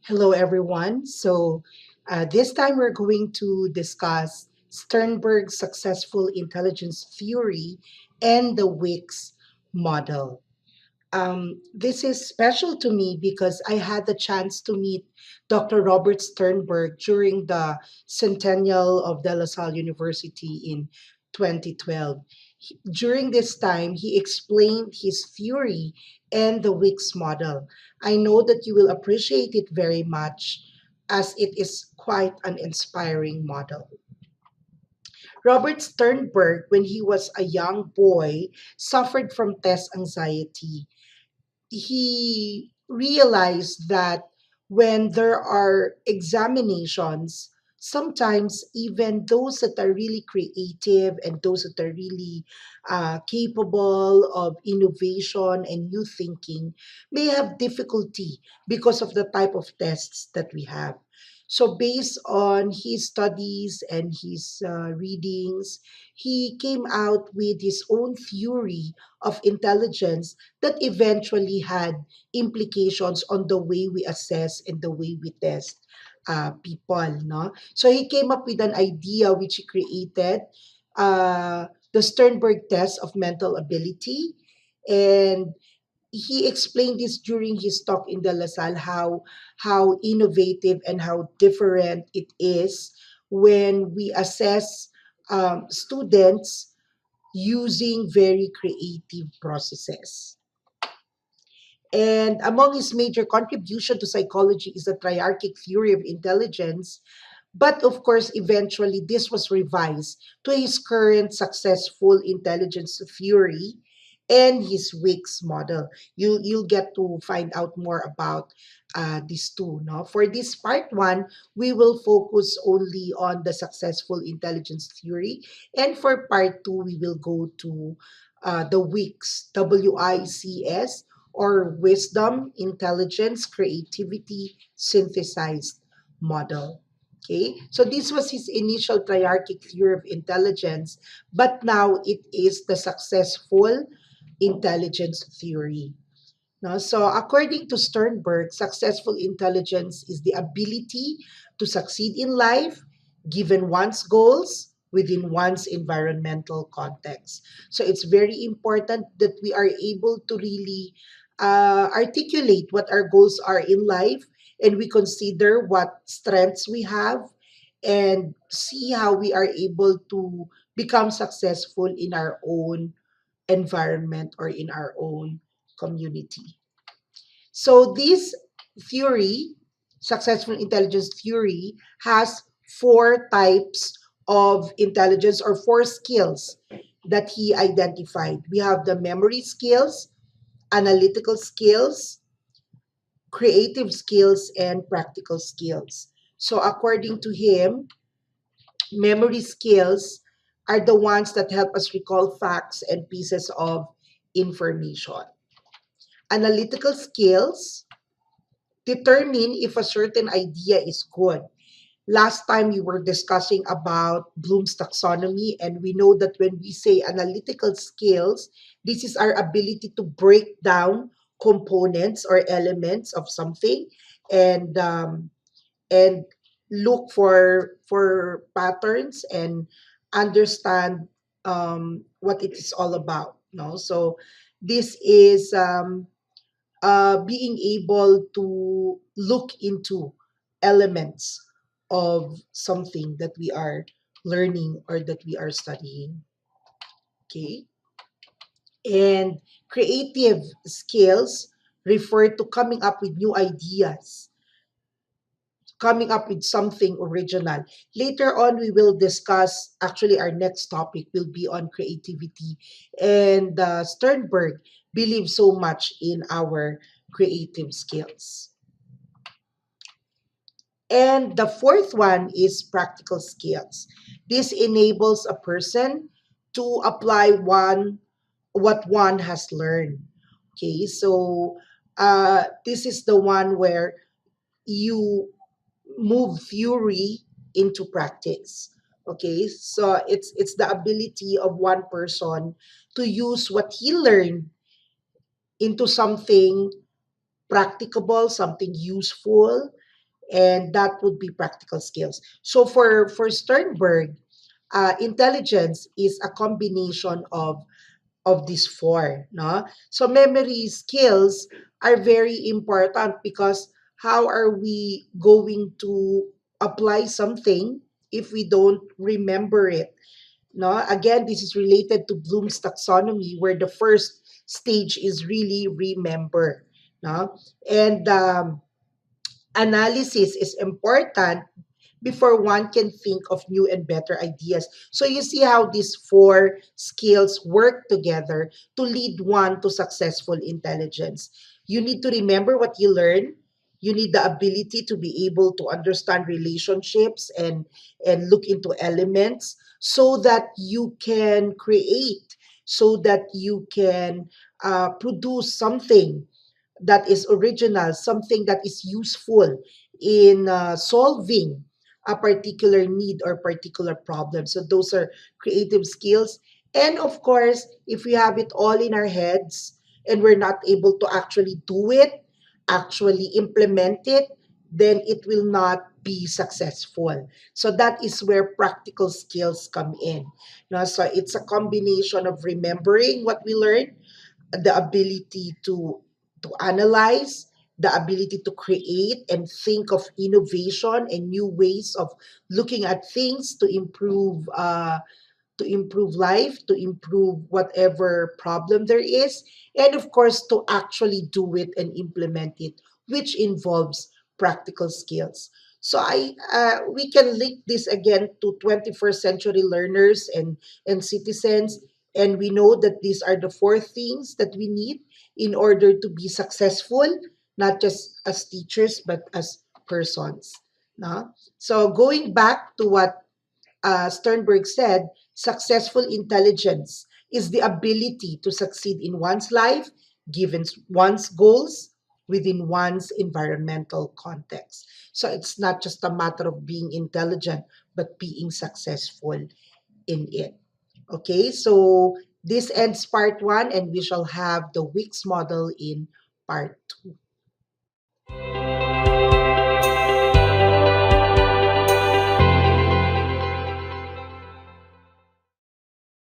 Hello, everyone. This time we're going to discuss Sternberg's successful intelligence theory and the Wicks model. This is special to me because I had the chance to meet Dr. Robert Sternberg during the centennial of De La Salle University in 2012. During this time, he explained his theory and the Wicks model. I know that you will appreciate it very much as it is quite an inspiring model. Robert Sternberg, when he was a young boy, suffered from test anxiety. He realized that when there are examinations, sometimes even those that are really creative and those that are really capable of innovation and new thinking may have difficulty because of the type of tests that we have. So, based on his studies and his readings, he came out with his own theory of intelligence that eventually had implications on the way we assess and the way we test people. No? So he came up with an idea which he created, the Sternberg test of mental ability. And he explained this during his talk in De La Salle, how innovative and how different it is when we assess students using very creative processes. And among his major contribution to psychology is the triarchic theory of intelligence. But of course, eventually this was revised to his current successful intelligence theory and his Wicks model. You'll get to find out more about these two. No? For this part one, we will focus only on the successful intelligence theory. And for part two, we will go to the Wicks, WICS, or wisdom, intelligence, creativity, synthesized model. Okay, so this was his initial triarchic theory of intelligence, but now it is the successful intelligence theory. No? So, according to Sternberg, successful intelligence is the ability to succeed in life given one's goals within one's environmental context. So, it's very important that we are able to really articulate what our goals are in life and we consider what strengths we have and see how we are able to become successful in our own environment or in our own community. So this theory, successful intelligence theory, has four types of intelligence or four skills that he identified. We have the memory skills, analytical skills, creative skills, and practical skills. So according to him, memory skills are the ones that help us recall facts and pieces of information. Analytical skills determine if a certain idea is good. Last time we were discussing about Bloom's taxonomy, and we know that when we say analytical skills, this is our ability to break down components or elements of something and look for patterns and understand what it is all about. No, so this is being able to look into elements of something that we are learning or that we are studying. Okay. And creative skills refer to coming up with new ideas, coming up with something original. Later on, we will discuss, actually, our next topic will be on creativity. And Sternberg believes so much in our creative skills. And the fourth one is practical skills. This enables a person to apply what one has learned. Okay, so this is the one where you move theory into practice. Okay, so it's the ability of one person to use what he learned into something practicable, something useful, and that would be practical skills. So for Sternberg, intelligence is a combination of these four, no? So memory skills are very important because how are we going to apply something if we don't remember it? No, again, this is related to Bloom's taxonomy, where the first stage is really remember. No, and analysis is important before one can think of new and better ideas. So you see how these four skills work together to lead one to successful intelligence. You need to remember what you learn. You need the ability to be able to understand relationships and look into elements so that you can create, so that you can produce something that is original, something that is useful in solving a particular need or particular problem. So those are creative skills. And of course, if we have it all in our heads and we're not able to actually do it, actually implement it, then it will not be successful. So that is where practical skills come in. Now, so it's a combination of remembering what we learned, the ability to analyze, the ability to create and think of innovation and new ways of looking at things to improve life, to improve whatever problem there is, and of course, to actually do it and implement it, which involves practical skills. So we can link this again to 21st century learners and citizens, and we know that these are the four things that we need in order to be successful, not just as teachers but as persons. No? So going back to what Sternberg said, successful intelligence is the ability to succeed in one's life, given one's goals, within one's environmental context. So it's not just a matter of being intelligent, but being successful in it. Okay, so this ends part one, and we shall have the Wix model in part two.